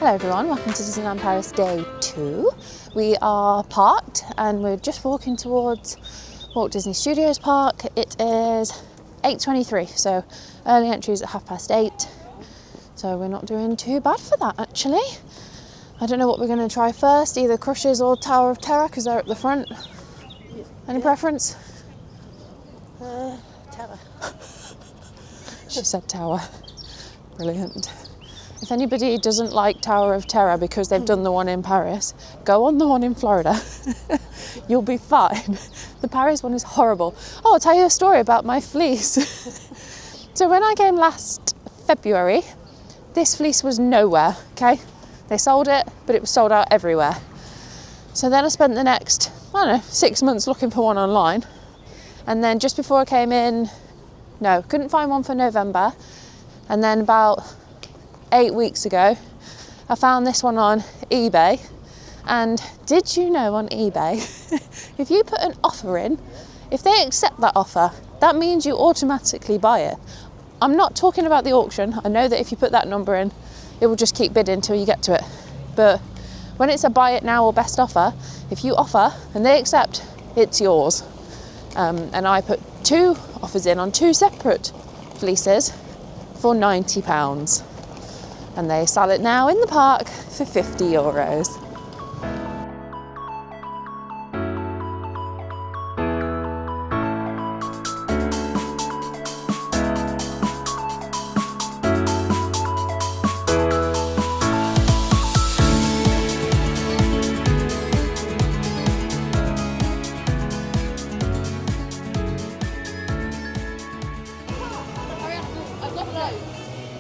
Hello everyone, welcome to Disneyland Paris Day 2. We are parked and we're just walking towards Walt Disney Studios Park. It is 8:23, so early entry is at 8:30. So we're not doing too bad for that actually. I don't know what we're going to try first, either Crushes or Tower of Terror because they're at the front. Any preference? Tower. She said Tower. Brilliant. If anybody doesn't like Tower of Terror because they've done the one in Paris, go on the one in Florida. You'll be fine. The Paris one is horrible. Oh, I'll tell you a story about my fleece. So when I came last February, this fleece was nowhere, okay? They sold it, but it was sold out everywhere. So then I spent the next, 6 months looking for one online. And then just before I came in, couldn't find one for November. And then about 8 weeks ago, I found this one on eBay. And did you know on eBay, if you put an offer in, if they accept that offer, that means you automatically buy it. I'm not talking about the auction. I know that if you put that number in, it will just keep bidding until you get to it. But when it's a buy it now or best offer, if you offer and they accept, it's yours. And I put 2 offers in on 2 separate fleeces for £90. And they sell it now in the park for €50.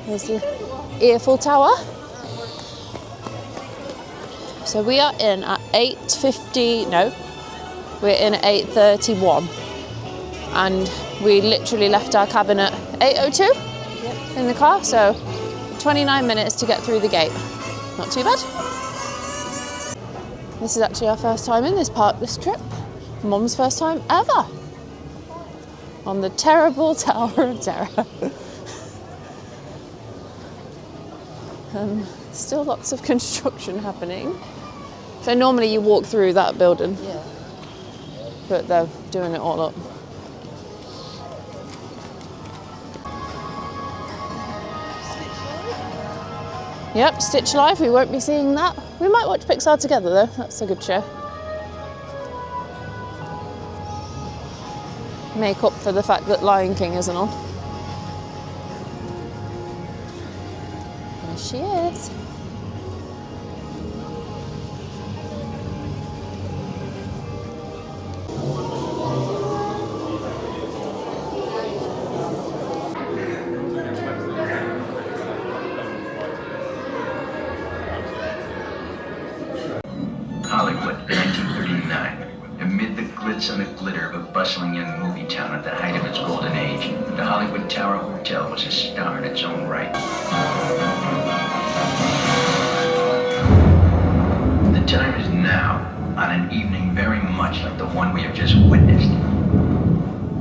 There's the Eiffel Tower. So we are in at 8:50, we're in at 8:31. And we literally left our cabin at 8:02 in the car, so 29 minutes to get through the gate. Not too bad. This is actually our first time in this park this trip. Mum's first time ever on the terrible Tower of Terror. Still lots of construction happening. So normally you walk through that building, but they're doing it all up. Yep, Stitch Live, we won't be seeing that. We might watch Pixar together though, that's a good show. Make up for the fact that Lion King isn't on. There she is. Hollywood, 1939. Amid the glitz and the glitter of a bustling young movie town at the height of its golden age, the Hollywood Tower Hotel was a star in its own right. The time is now, on an evening very much like the one we have just witnessed.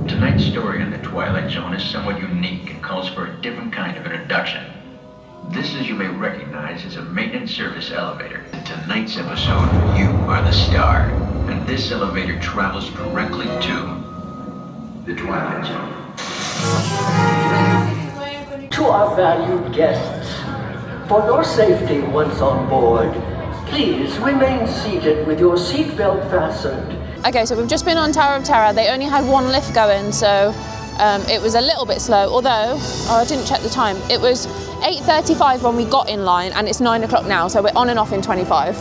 Tonight's story in the Twilight Zone is somewhat unique and calls for a different kind of introduction. This, as you may recognize, is a maintenance service elevator. In tonight's episode, you are the star, and this elevator travels directly to the Twilight Zone. To our valued guests, for your safety once on board, please remain seated with your seatbelt fastened. Okay, so we've just been on Tower of Terror. They only had one lift going, so it was a little bit slow, although, I didn't check the time. It was 8:35 when we got in line, and it's 9 o'clock now, so we're on and off in 25.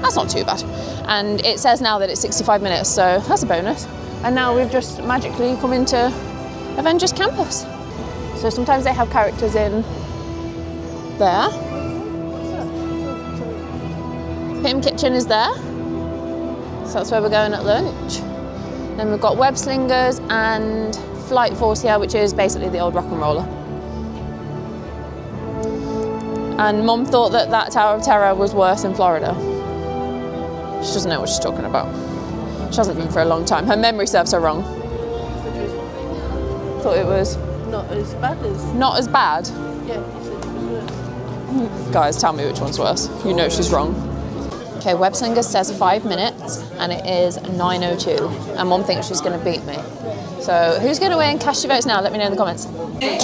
That's not too bad. And it says now that it's 65 minutes, so that's a bonus. And now we've just magically come into Avengers Campus. So sometimes they have characters in there. PYM Kitchen is there. So that's where we're going at lunch. Then we've got Web Slingers and Flight Force here, which is basically the old rock and roller. And Mum thought that that Tower of Terror was worse in Florida. She doesn't know what she's talking about. She hasn't been for a long time. Her memory serves her wrong. Thought it was Not as bad as... not as bad. Yeah, he said it was worse. Guys, tell me which one's worse. You know she's wrong. Okay, Webslinger says 5 minutes and it is 9:02 and Mum thinks she's going to beat me. So who's going to win? Cast your votes now, let me know in the comments. Peter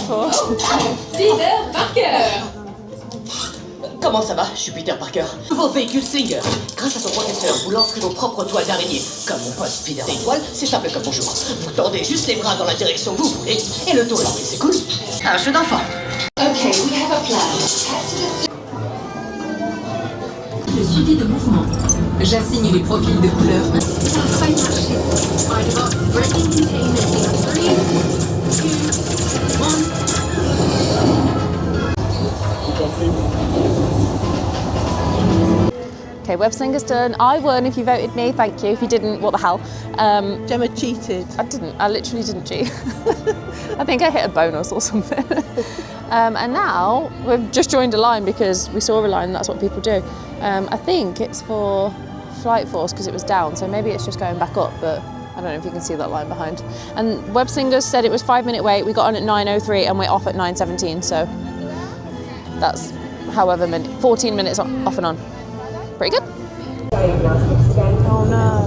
Parker. Comment ça va? Je suis Peter Parker. Nouveau véhicule Slinger. Grâce à son processeur, vous lancerez vos propres toiles d'araignée. Comme mon pote Spider d'étoiles, c'est simple comme bonjour. Vous tendez juste les bras dans la direction que vous voulez et le tour est pris, c'est cool. Un jeu d'enfant. Okay, we have a plan. Le suivi de mouvement. J'assigne les profils de couleurs. Ça va pas marcher. Breaking containment in 3, 2, 1. Okay, Webslinger's done. I won if you voted me, thank you. If you didn't, what the hell? Gemma cheated. I didn't, I literally didn't cheat. I think I hit a bonus or something. And now we've just joined a line because we saw a line, that's what people do. I think it's for Flight Force because it was down, so maybe it's just going back up, but I don't know if you can see that line behind. And Webslinger said it was 5 minute wait, we got on at 9:03 and we're off at 9:17, so that's however many, 14 minutes off and on. Pretty good. Oh no.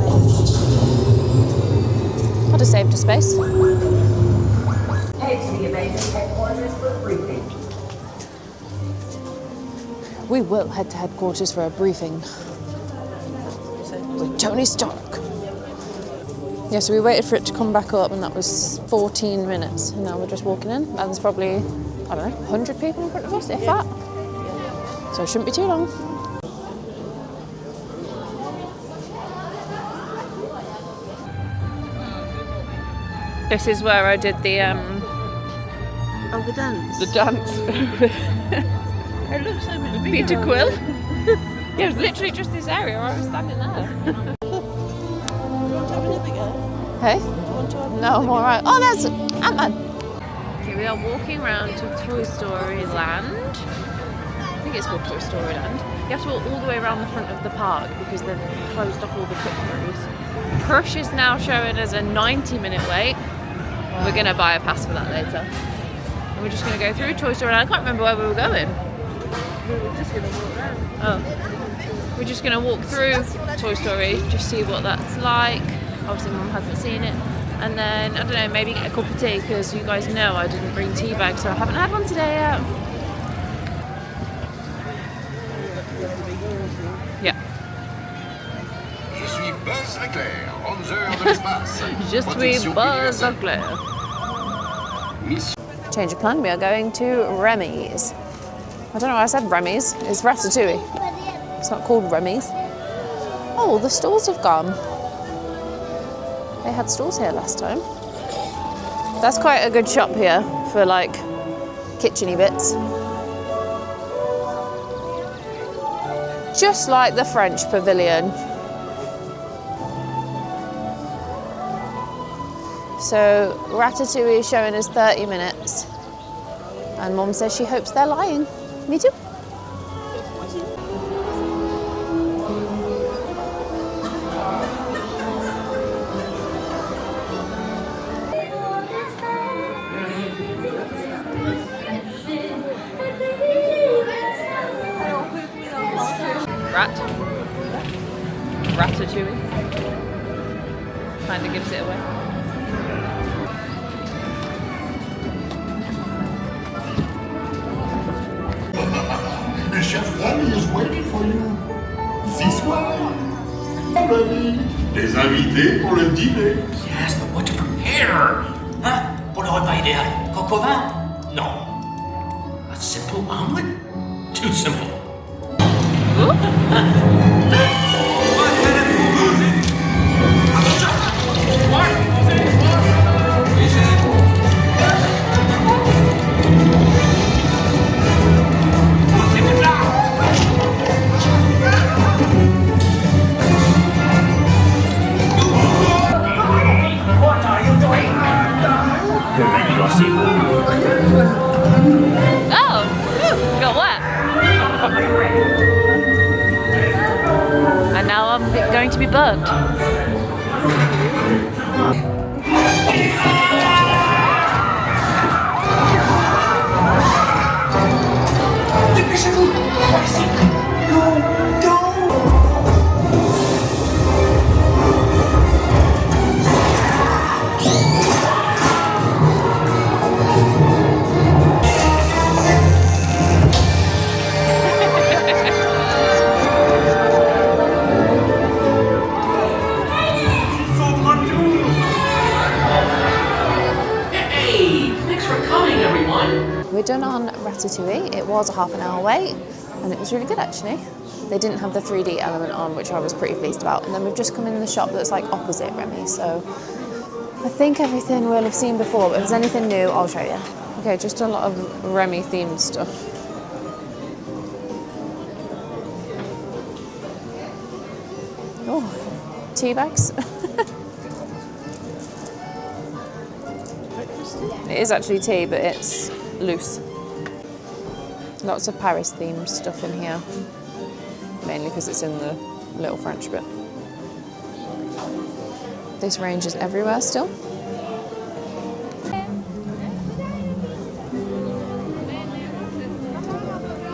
I'd have saved a space. Head to the Avengers headquarters for briefing. We will head to headquarters for a briefing with Tony Stark. Yeah, so we waited for it to come back up and that was 14 minutes. And now we're just walking in and there's probably, I don't know, 100 people in front of us, if that. So it shouldn't be too long. This is where I did the Oh, the dance. dance with It looks so much bigger. Peter Quill. Yeah, it was literally just this area where I was standing there. Do you want to have another go? Hey? Do you want to have No, another I'm go? alright. Oh, there's Ant-Man. Okay, we are walking around to Toy Story Land. I think it's called Toy Story Land. You have to walk all the way around the front of the park because they've closed off all the quick-throughs. Crush is now showing us a 90-minute wait. We're going to buy a pass for that later. And we're just going to go through Toy Story Land. I can't remember where we were going. We were just going to walk around. Oh. We're just going to walk through Toy Story, just see what that's like. Obviously Mum hasn't seen it. And then, I don't know, maybe get a cup of tea because you guys know I didn't bring tea bags, so I haven't had one today yet. Yeah. Je suis Buzz Éclair, ranger de l'espace. Je suis Buzz Éclair. Change of plan, we are going to Remy's. I don't know why I said Remy's, it's Ratatouille. It's not called Remy's. Oh, the stalls have gone. They had stalls here last time. That's quite a good shop here for like kitchen-y bits. Just like the French pavilion. So Ratatouille is showing us 30 minutes. And Mum says she hopes they're lying. Me too. Ratatouille. Kind of gives it away. Chef Rami is waiting for you. This way. Ready. Les invités pour le dîner. Yes, but what to prepare? Hein? Pour le repas idéal. Coq au vin? Non. A simple omelet? Too simple. Oh, got wet. And now I'm going to be burnt. Dépêchez-vous! Hey, thanks for coming, everyone. We're done on Ratatouille. It was a half an hour wait, and it was really good actually. They didn't have the 3D element on, which I was pretty pleased about. And then we've just come in the shop that's like opposite Remy, so I think everything we'll have seen before, but if there's anything new, I'll show you. Okay, just a lot of Remy themed stuff. Oh, tea bags. It is actually tea, but it's loose. Lots of Paris themed stuff in here, mainly because it's in the little French bit. This range is everywhere still. I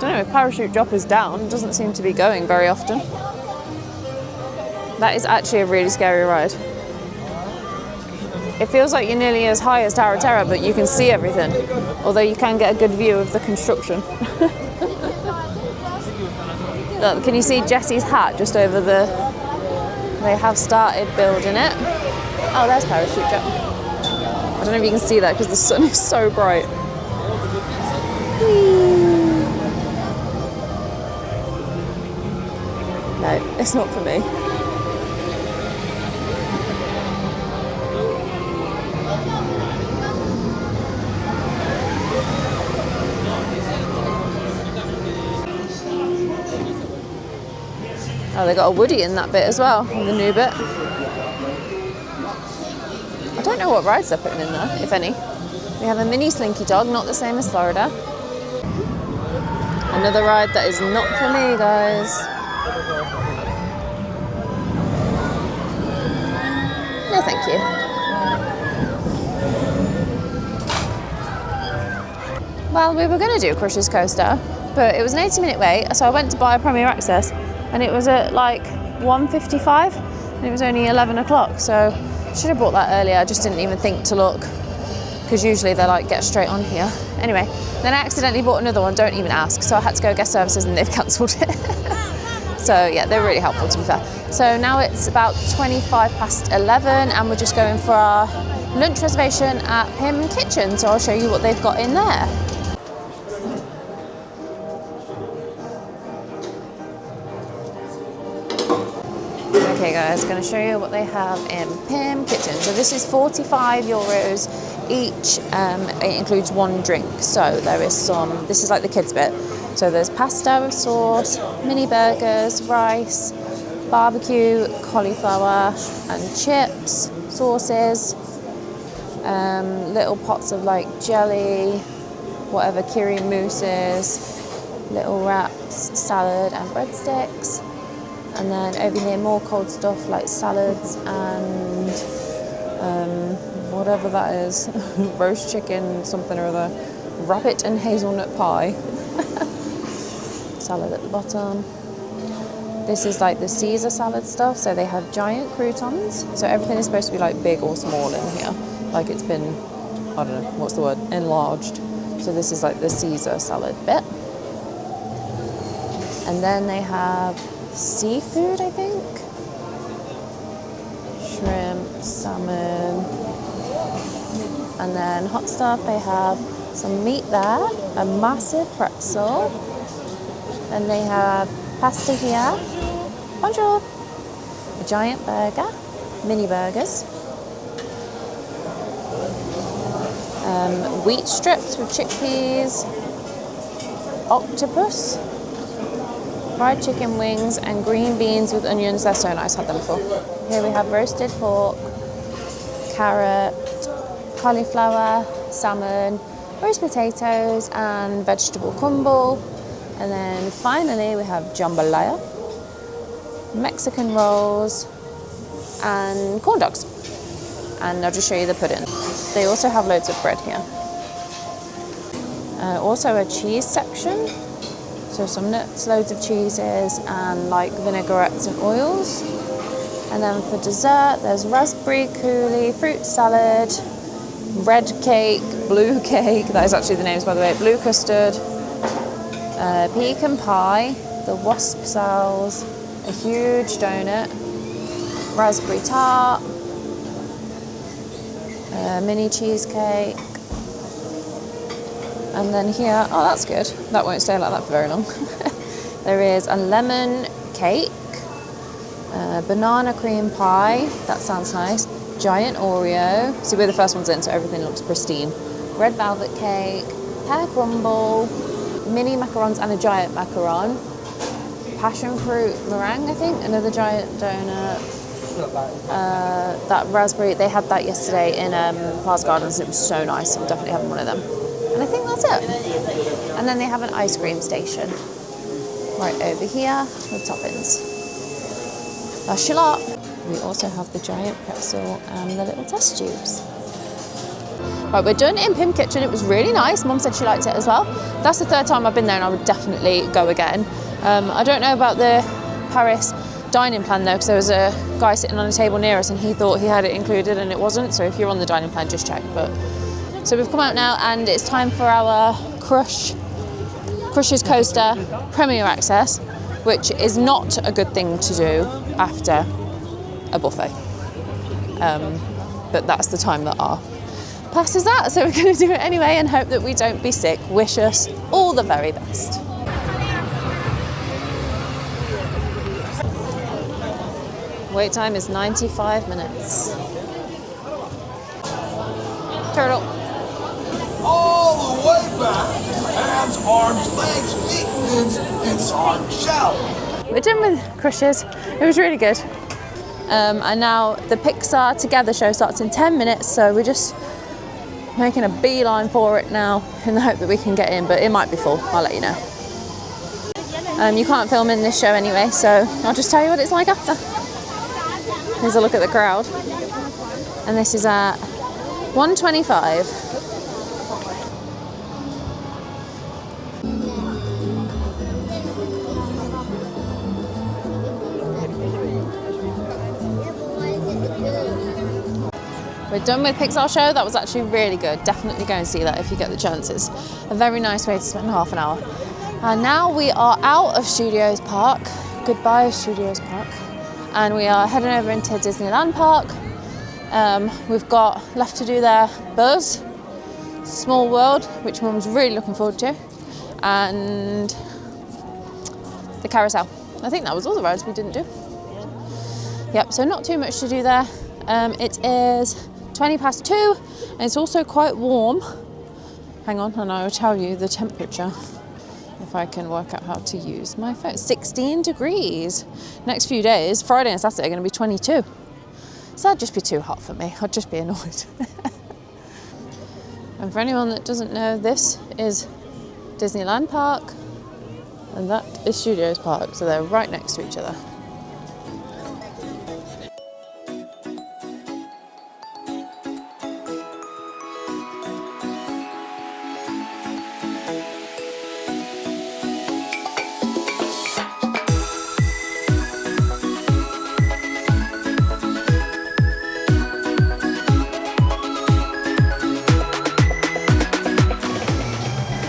don't know if parachute drop is down, it doesn't seem to be going very often. That is actually a really scary ride. It feels like you're nearly as high as Tower of Terror, but you can see everything, although you can get a good view of the construction. Look, can you see Jessie's hat just over the... They have started building it. Oh, there's parachute drop. I don't know if you can see that because the sun is so bright. No, it's not for me. Oh, they got a Woody in that bit as well, in the new bit. I don't know what rides they're putting in there, if any. We have a mini Slinky Dog, not the same as Florida. Another ride that is not for me, guys. No, thank you. Well, we were going to do Crush's Coaster, but it was an 80-minute wait, so I went to buy a Premier Access, and it was at like 1:55, and it was only 11 o'clock, so I should have bought that earlier. I just didn't even think to look, because usually they're like, get straight on here. Anyway, then I accidentally bought another one, don't even ask, so I had to go guest services and they've cancelled it. So yeah, they're really helpful, to be fair. So now it's about 11:25, and we're just going for our lunch reservation at PYM Kitchen, so I'll show you what they've got in there. Okay guys, going to show you what they have in PYM Kitchen. So this is €45 each. It includes one drink. So there is some, this is like the kids bit. So there's pasta with sauce, mini burgers, rice, barbecue, cauliflower and chips, sauces, little pots of like jelly, whatever kiri mousses, little wraps, salad and breadsticks. And then over here, more cold stuff like salads and whatever that is, roast chicken, something or other, rabbit and hazelnut pie. Salad at the bottom. This is like the Caesar salad stuff, so they have giant croutons. So everything is supposed to be like big or small in here, like it's been, I don't know, what's the word, enlarged. So this is like the Caesar salad bit. And then they have seafood, I think. Shrimp, salmon. And then hot stuff, they have some meat there, a massive pretzel. Then they have pasta here. Bonjour. A giant burger, mini burgers. Wheat strips with chickpeas. Octopus. Fried chicken wings and green beans with onions. They're so nice, had them before. Here we have roasted pork, carrot, cauliflower, salmon, roast potatoes and vegetable crumble. And then finally we have jambalaya, Mexican rolls and corn dogs. And I'll just show you the pudding. They also have loads of bread here. Also a cheese section. So some nuts, loads of cheeses, and like vinaigrettes and oils. And then for dessert, there's raspberry coulis, fruit salad, red cake, blue cake, that is actually the names by the way, blue custard, pecan pie, the wasp cells, a huge donut, raspberry tart, mini cheesecake, and then here, oh that's good, that won't stay like that for very long. There is a lemon cake, banana cream pie, that sounds nice, giant Oreo, see we're the first ones in so everything looks pristine, red velvet cake, pear crumble, mini macarons and a giant macaron, passion fruit meringue I think, another giant donut, that raspberry, they had that yesterday in Plaza Gardens, it was so nice, I'm definitely having one of them. And I think that's it. And then they have an ice cream station right over here with toppings. That's your lot. We also have the giant pretzel and the little test tubes. Right, we're done in PYM Kitchen. It was really nice. Mum said she liked it as well. That's the third time I've been there and I would definitely go again. I don't know about the Paris dining plan though, because there was a guy sitting on a table near us and he thought he had it included and it wasn't. So if you're on the dining plan, just check. So we've come out now and it's time for our Crush's Coaster Premier Access, which is not a good thing to do after a buffet. But that's the time that our pass is at, so we're going to do it anyway and hope that we don't be sick. Wish us all the very best. Wait time is 95 minutes. Turtle. All the way back. Hands, arms, legs, feet, fins, inside shell. We're done with Crush's. It was really good. And now the Pixar Together show starts in 10 minutes, so we're just making a beeline for it now in the hope that we can get in, but it might be full. I'll let you know. You can't film in this show anyway, so I'll just tell you what it's like after. Here's a look at the crowd. And this is at 1:25. We're done with Pixar show. That was actually really good. Definitely go and see that if you get the chance. It's a very nice way to spend half an hour. And now we are out of Studios Park. Goodbye, Studios Park. And we are heading over into Disneyland Park. We've got left to do there Buzz, Small World, which Mum's really looking forward to, and the carousel. I think that was all the rides we didn't do. Yep, so not too much to do there. It is 2:20, and it's also quite warm. Hang on, and I will tell you the temperature if I can work out how to use my phone. 16 degrees. Next few days, Friday and Saturday, are going to be 22. So that'd just be too hot for me. I'd just be annoyed. And for anyone that doesn't know, this is Disneyland Park, and that is Studios Park. So they're right next to each other.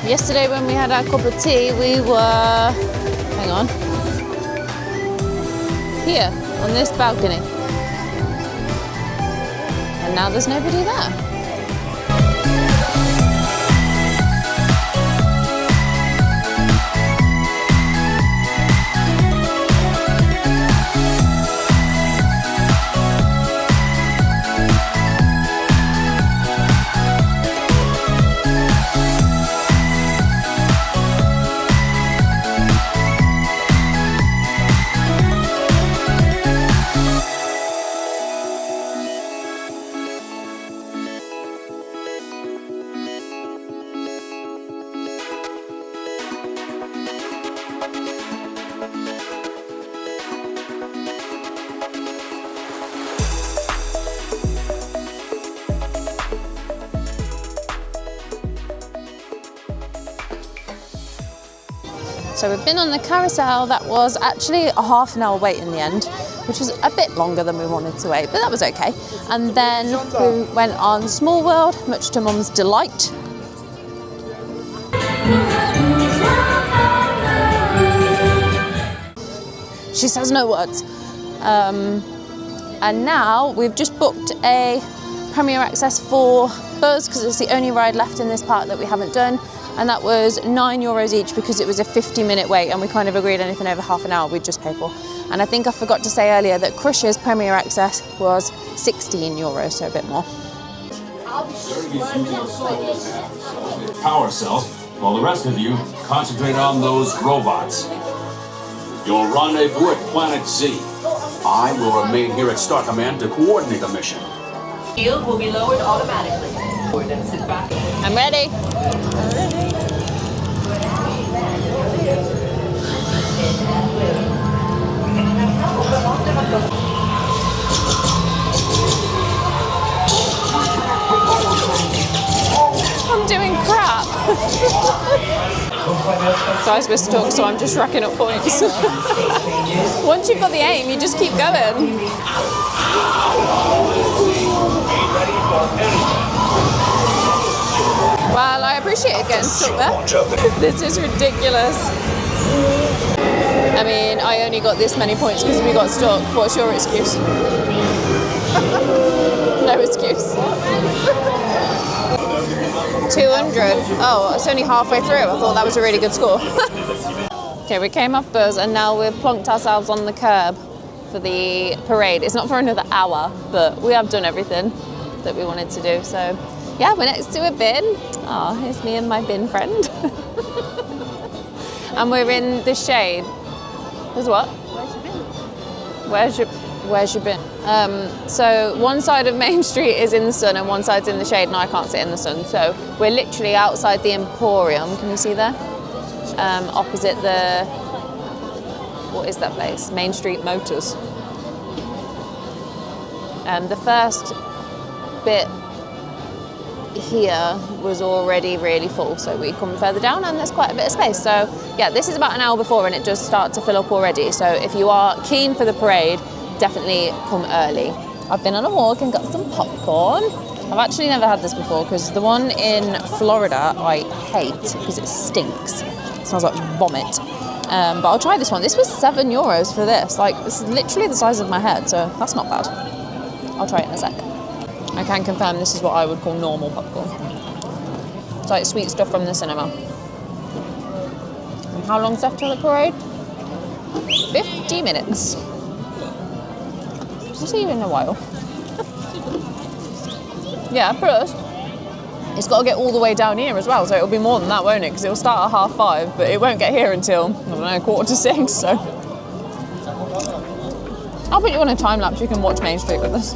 Yesterday when we had our cup of tea, we were, hang on, here on this balcony. And now there's nobody there. So we've been on the carousel. That was actually a half an hour wait in the end, which was a bit longer than we wanted to wait, but that was okay. And then we went on Small World, much to Mum's delight. She says no words. And now we've just booked a Premier Access for Buzz because it's the only ride left in this park that we haven't done. And that was €9 each because it was a 50-minute wait, and we kind of agreed anything over half an hour we'd just pay for. And I think I forgot to say earlier that Crush's Premier Access was €16, so a bit more. Power cells, while the rest of you concentrate on those robots. You'll rendezvous at Planet Z. I will remain here at Star Command to coordinate the mission. Shield will be lowered automatically. Then sit back. I'm ready. I'm doing crap. Guys, we're stuck, so I'm just racking up points. Once you've got the aim, you just keep going. Well, I appreciated getting stuck there. This is ridiculous. I mean, I only got this many points because we got stuck. What's your excuse? No excuse. 200. Oh, it's only halfway through. I thought that was a really good score. Okay, we came off Buzz and now we've plonked ourselves on the curb for the parade. It's not for another hour, but we have done everything that we wanted to do. So yeah, we're next to a bin. Oh, here's me and my bin friend. And we're in the shade. There's what? Where's your bin? So one side of Main Street is in the sun and one side's in the shade, and I can't sit in the sun. So we're literally outside the Emporium. Can you see there? Opposite the, what is that place? Main Street Motors. The first bit here was already really full, so we come further down and there's quite a bit of space. So yeah, this is about an hour before and it does start to fill up already. So if you are keen for the parade, definitely come early. I've been on a walk and got some popcorn. I've actually never had this before because the one in Florida I hate because it stinks. It smells like vomit. But I'll try this one. This was €7 for this. Like, this is literally the size of my head, so that's not bad. I'll try it in a sec. I can confirm this is what I would call normal popcorn. It's like sweet stuff from the cinema. And how long's left till the parade? 50 minutes. It's even a while. Yeah, plus it's got to get all the way down here as well, so it'll be more than that, won't it? Because it'll start at 5:30, but it won't get here until, I don't know, 5:45, so I'll put you on a time lapse. You can watch Main Street with us.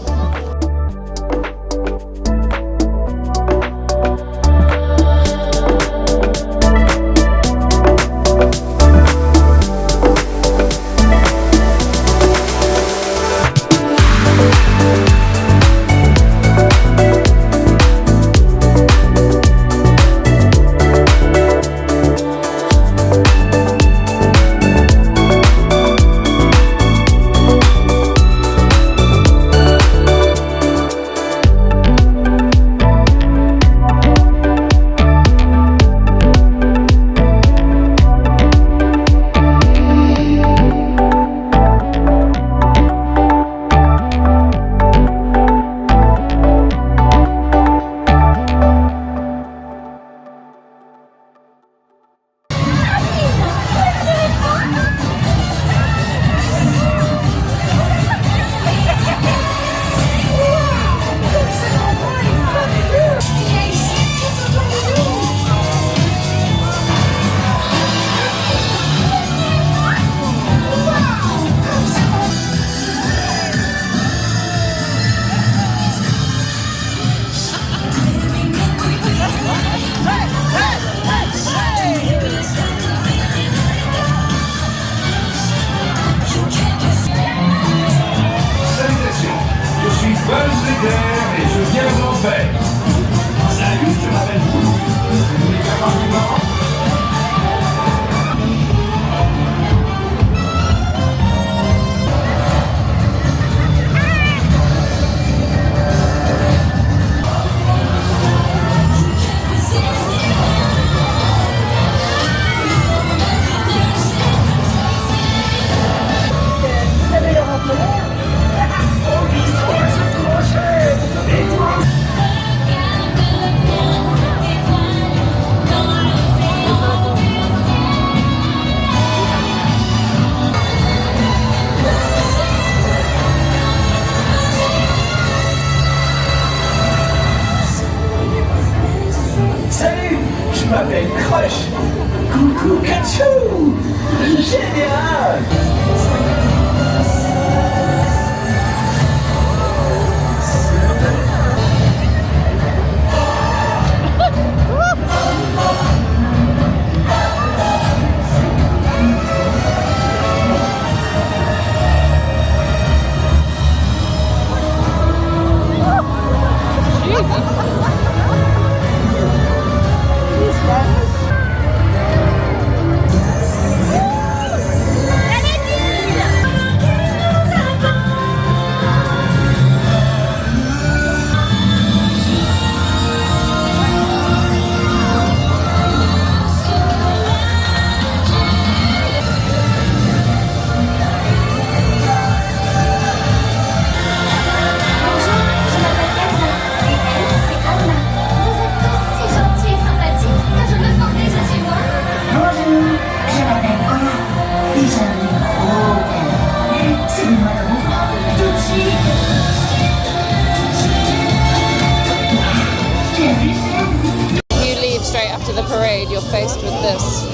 faced with this.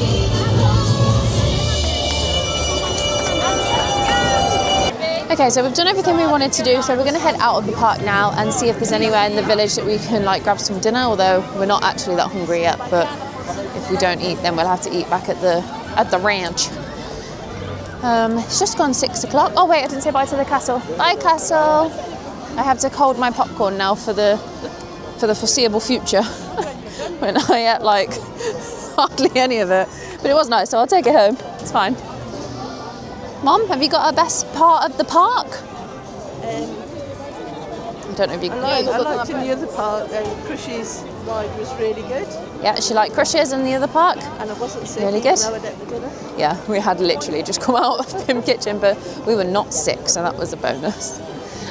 Okay, so we've done everything we wanted to do, so we're going to head out of the park now and see if there's anywhere in the village that we can like grab some dinner, although we're not actually that hungry yet, but if we don't eat then we'll have to eat back at the ranch. It's just gone 6 o'clock. Oh wait, I didn't say bye to the castle. Bye castle! I have to hold my popcorn now for the foreseeable future when I ate like hardly any of it, but it was nice, so I'll take it home. It's fine. Mom, have you got a best part of the park? I don't know if you can. I liked in the other park, Crush's ride was really good. Yeah, she liked Crush's in the other park. And I wasn't sick. Really good. No, I don't dinner. Yeah, we had literally just come out of the kitchen, but we were not sick, so that was a bonus.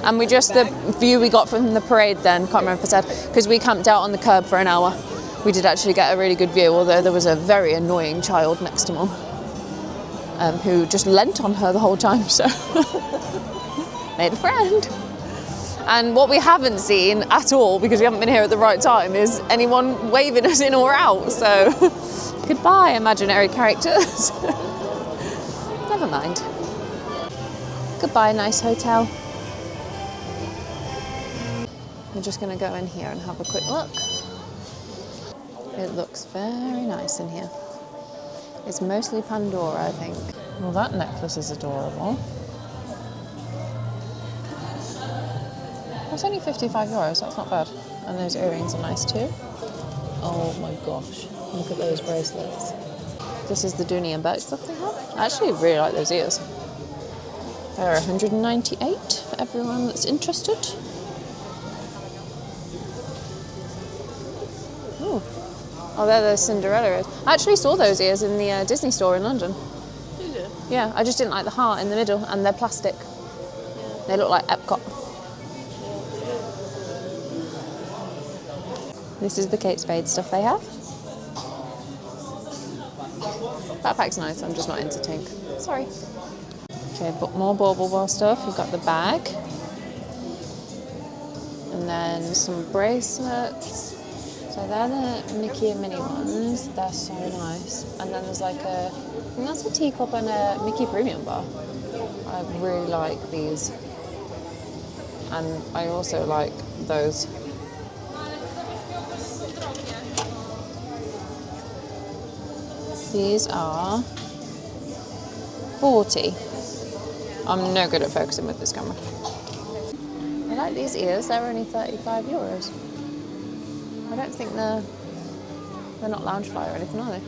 And the view we got from the parade then, can't remember if I said, because we camped out on the curb for an hour. We did actually get a really good view, although there was a very annoying child next to Mum. Who just leant on her the whole time, so made a friend. And what we haven't seen at all, because we haven't been here at the right time, is anyone waving us in or out, so goodbye imaginary characters. Never mind. Goodbye nice hotel. We're just going to go in here and have a quick look. It looks very nice in here. It's mostly Pandora, I think. Well, that necklace is adorable. It's only €55, that's not bad. And those earrings are nice too. Oh my gosh, look at those bracelets. This is the Dooney and Birch stuff they have. I actually really like those ears. They're $198 for everyone that's interested. Ooh. Oh, they're the Cinderella ears. I actually saw those ears in the Disney store in London. Did you? Yeah, I just didn't like the heart in the middle, and they're plastic. Yeah. They look like Epcot. This is the Kate Spade stuff they have. Backpack's nice, I'm just not into Tink. Sorry. Okay, but more Bauble stuff. We've got the bag. And then some bracelets. So they're the Mickey and Minnie ones. They're so nice. And then there's like I think that's a teacup and a Mickey Premium bar. I really like these. And I also like those. These are 40. I'm no good at focusing with this camera. I like these ears, they're only €35. I don't think they're not Loungefly or anything, are they?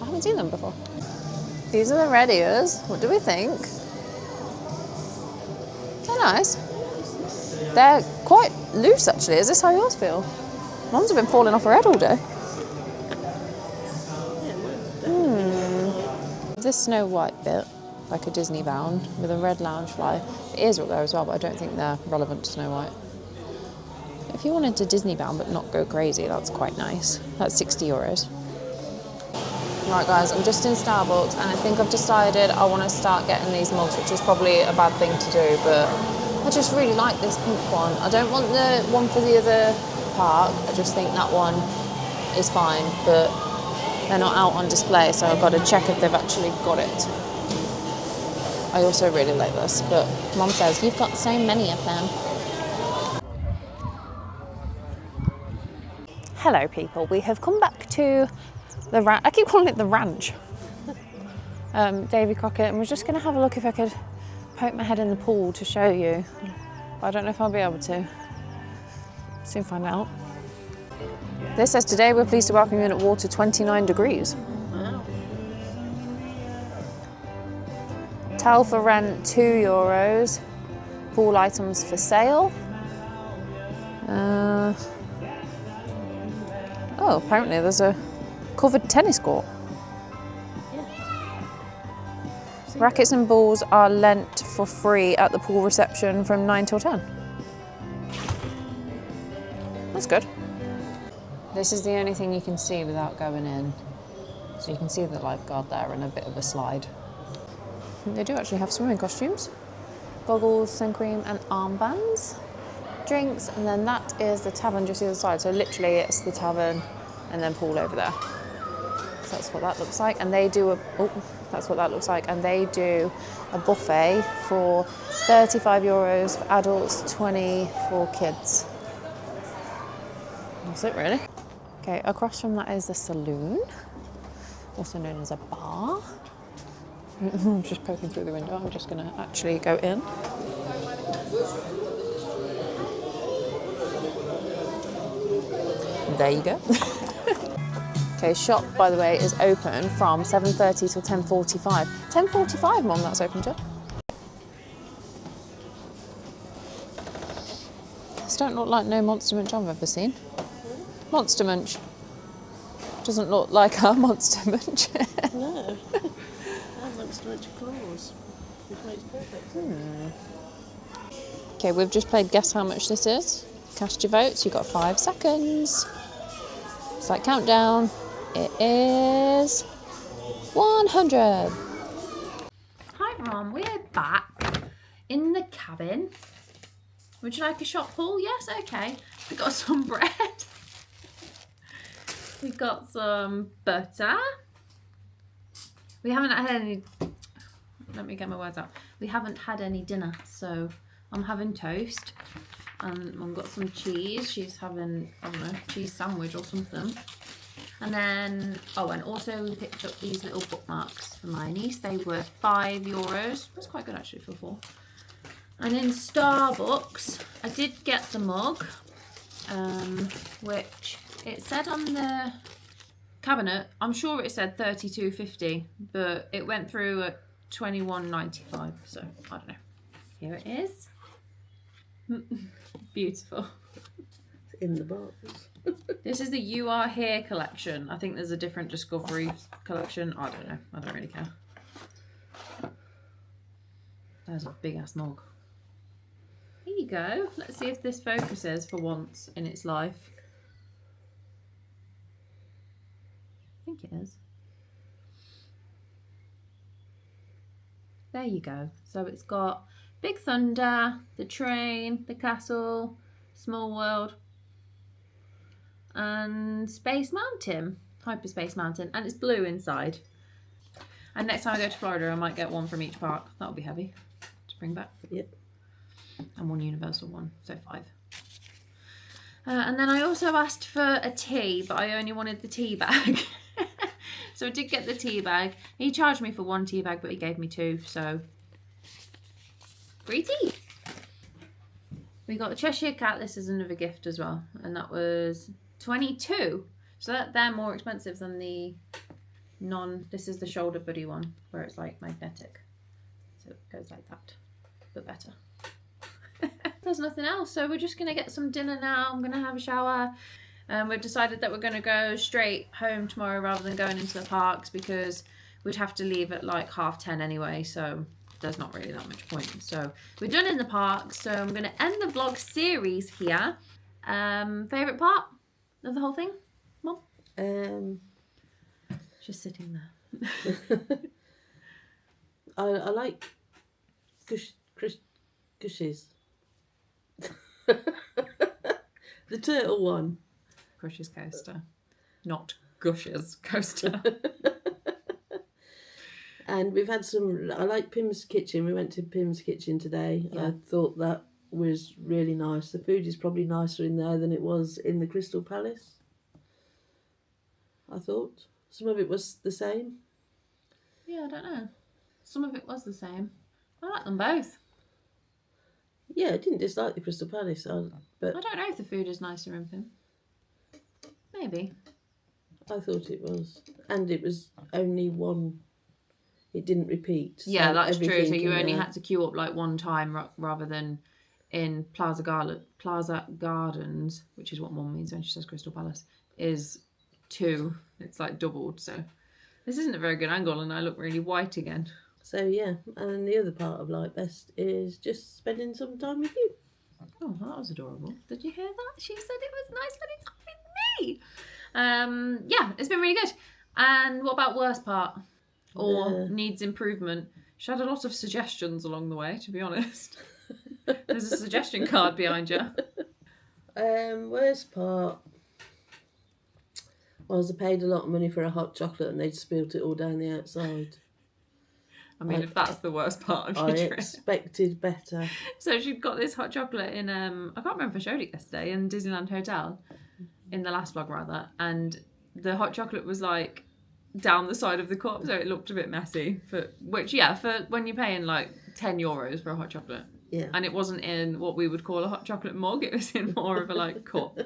I haven't seen them before. These are the red ears. What do we think? They're nice. They're quite loose actually. Is this how yours feel? Mine's have been falling off her head all day. This Snow White bit, like a Disney bound with a red Loungefly. The ears will go as well, but I don't think they're relevant to Snow White. If you wanted to Disney bound but not go crazy, that's quite nice. That's €60. Right guys, I'm just in Starbucks and I think I've decided I want to start getting these mugs, which is probably a bad thing to do, but I just really like this pink one. I don't want the one for the other park, I just think that one is fine, but they're not out on display, so I've got to check if they've actually got it. I also really like this, but Mum says, you've got so many of them. Hello people, we have come back to the ranch. I keep calling it the ranch. Davy Crockett, and we're just going to have a look if I could poke my head in the pool to show you. But I don't know if I'll be able to. Soon find out. This says today we're pleased to welcome you in at water 29 degrees. Wow. Towel for rent €2. Pool items for sale. Oh, apparently there's a covered tennis court. Yeah. Rackets and balls are lent for free at the pool reception from 9 till 10. That's good. This is the only thing you can see without going in. So you can see the lifeguard there and a bit of a slide. They do actually have swimming costumes. Goggles, sun cream and armbands. Drinks, and then that is the tavern just the other side. So literally it's the tavern and then pool over there. So that's what that looks like. And they do that's what that looks like. And they do a buffet for €35 for adults, 20 for kids. That's it, really. Okay, across from that is the saloon, also known as a bar. I'm just poking through the window. I'm just going to actually go in. There you go. Okay, shop, by the way, is open from 7:30 till 10:45. 10:45, Mum, that's open till. This don't look like no Monster Munch I've ever seen. Monster Munch. Doesn't look like our Monster Munch. No. Our Monster Munch claws, which makes perfect sense. Okay, we've just played Guess How Much This Is. Cast your votes. You've got 5 seconds. It's like countdown. It is 100. Hi, Mum. We're back in the cabin. Would you like a shot, Paul? Yes, okay. We've got some bread. We've got some butter. We haven't had any... Let me get my words out. We haven't had any dinner, so I'm having toast. And Mum got some cheese. She's having, I don't know, cheese sandwich or something. And then, oh, and also we picked up these little bookmarks for my niece. They were €5. That's quite good actually for 4. And in Starbucks, I did get the mug, which it said on the cabinet, I'm sure it said $32.50, but it went through at $21.95, so I don't know. Here it is. Beautiful. In the box. This is the You Are Here collection. I think there's a different Discovery collection. I don't know. I don't really care. There's a big ass mug. Here you go. Let's see if this focuses for once in its life. I think it is. There you go. So it's got Big Thunder, the train, the castle, Small World, and Space Mountain, Hyperspace Mountain, and it's blue inside. And next time I go to Florida, I might get one from each park. That'll be heavy to bring back. Yep. And one Universal one, so 5. And then I also asked for a tea, but I only wanted the tea bag. So I did get the tea bag. He charged me for 1 tea bag, but he gave me 2, so free tea. We got a Cheshire Cat. This is another gift as well, and that was 22. So they're more expensive than the this is the shoulder buddy one, where it's like magnetic. So it goes like that, but better. There's nothing else, so we're just gonna get some dinner now. I'm gonna have a shower. We've decided that we're gonna go straight home tomorrow rather than going into the parks, because we'd have to leave at like 10:30 anyway, so there's not really that much point. So we're done in the park, so I'm gonna end the vlog series here. Favourite part of the whole thing, Mum? Just sitting there. I like Gushes. The turtle one. Crush's coaster, not Gush's coaster. And we've had some, I like Pim's Kitchen. We went to Pim's Kitchen today. Yeah. I thought that was really nice. The food is probably nicer in there than it was in the Crystal Palace. I thought. Some of it was the same. Yeah, I don't know. Some of it was the same. I like them both. Yeah, I didn't dislike the Crystal Palace, but I don't know if the food is nicer in Pim. Maybe. I thought it was. And it was only one. It didn't repeat. Yeah, so that's true. So you only had to queue up like one time rather than in Plaza Gardens, which is what Mum means when she says Crystal Palace, is 2. It's like doubled. So this isn't a very good angle and I look really white again. So yeah, and the other part of like best is just spending some time with you. Oh, that was adorable. Did you hear that? She said it was nice spending time with me. Yeah, it's been really good. And what about worst part? Or needs improvement? She had a lot of suggestions along the way, to be honest. There's a suggestion card behind you. Worst part. Whereas I paid a lot of money for a hot chocolate and they'd spilt it all down the outside. I mean, if that's the worst part of I your trip. expected better. So she'd got this hot chocolate in, I can't remember if I showed it yesterday, in Disneyland Hotel, in the last vlog rather, and the hot chocolate was like down the side of the cup, so it looked a bit messy, for when you're paying like €10 for a hot chocolate. Yeah. And it wasn't in what we would call a hot chocolate mug, it was in more of a like cup.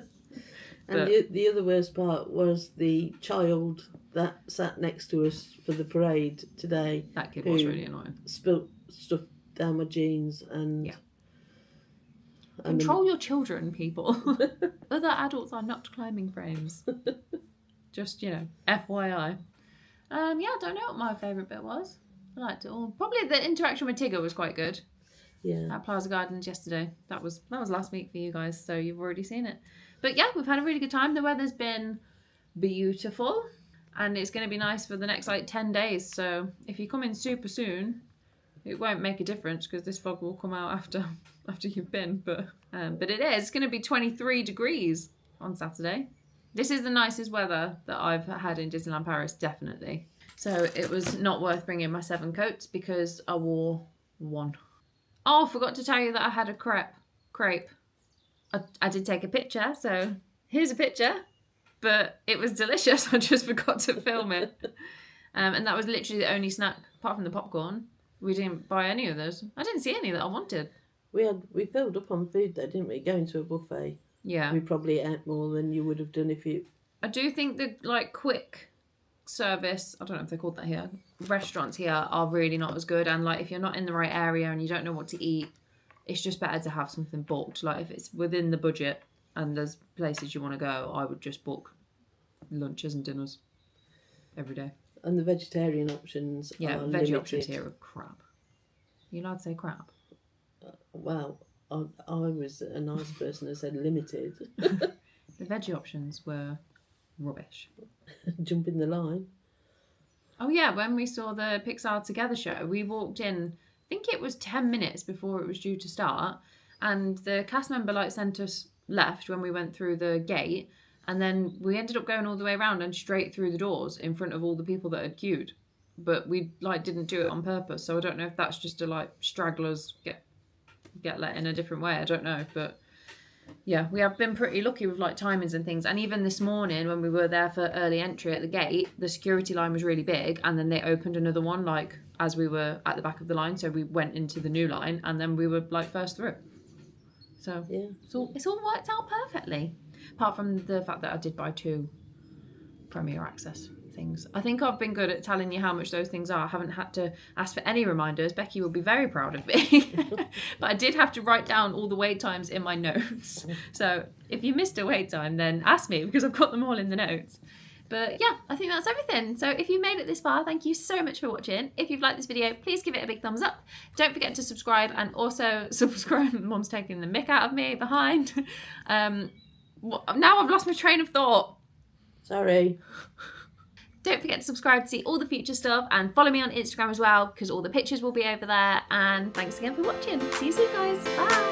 And the other worst part was the child that sat next to us for the parade today. That kid was really annoying. Spilt stuff down my jeans and... Yeah. Control your children, people. Other adults are not climbing frames. Just, FYI. I don't know what my favourite bit was. I liked it all. Probably the interaction with Tigger was quite good. Yeah. At Plaza Gardens yesterday. That was last week for you guys, so you've already seen it. But yeah, we've had a really good time. The weather's been beautiful, and it's going to be nice for the next 10 days. So if you come in super soon, it won't make a difference because this vlog will come out after you've been. But it is. It's going to be 23 degrees on Saturday. This is the nicest weather that I've had in Disneyland Paris, definitely. So it was not worth bringing my 7 coats because I wore 1. Oh, I forgot to tell you that I had a crepe. I did take a picture, so here's a picture, but it was delicious. I just forgot to film it. And that was literally the only snack, apart from the popcorn. We didn't buy any of those. I didn't see any that I wanted. We filled up on food though, didn't we? Going to a buffet. Yeah. We probably ate more than you would have done if you... I do think the quick service, I don't know if they're called that here, restaurants here are really not as good. And if you're not in the right area and you don't know what to eat, it's just better to have something booked. If it's within the budget and there's places you want to go, I would just book lunches and dinners every day. And the vegetarian options are veggie limited. options here are crap. You allowed to say crap? Well, I was a nice person that said limited. The veggie options were rubbish. Jump in the line. Oh yeah, when we saw the Pixar Together show, we walked in, I think it was 10 minutes before it was due to start, and the cast member sent us left when we went through the gate, and then we ended up going all the way around and straight through the doors in front of all the people that had queued. But we didn't do it on purpose, so I don't know if that's just to stragglers get let in a different way. I don't know, but yeah, we have been pretty lucky with timings and things. And even this morning when we were there for early entry at the gate, the security line was really big, and then they opened another one as we were at the back of the line, so we went into the new line and then we were first through. So yeah, it's all worked out perfectly, apart from the fact that I did buy 2 Premier Access things. I think I've been good at telling you how much those things are. I haven't had to ask for any reminders. Becky will be very proud of me. But I did have to write down all the wait times in my notes. So if you missed a wait time, then ask me because I've got them all in the notes. But yeah, I think that's everything. So if you made it this far, thank you so much for watching. If you've liked this video, please give it a big thumbs up. Don't forget to subscribe, and also subscribe. Mum's taking the mick out of me behind. Now I've lost my train of thought. Sorry. Don't forget to subscribe to see all the future stuff, and follow me on Instagram as well because all the pictures will be over there. And thanks again for watching. See you soon, guys. Bye.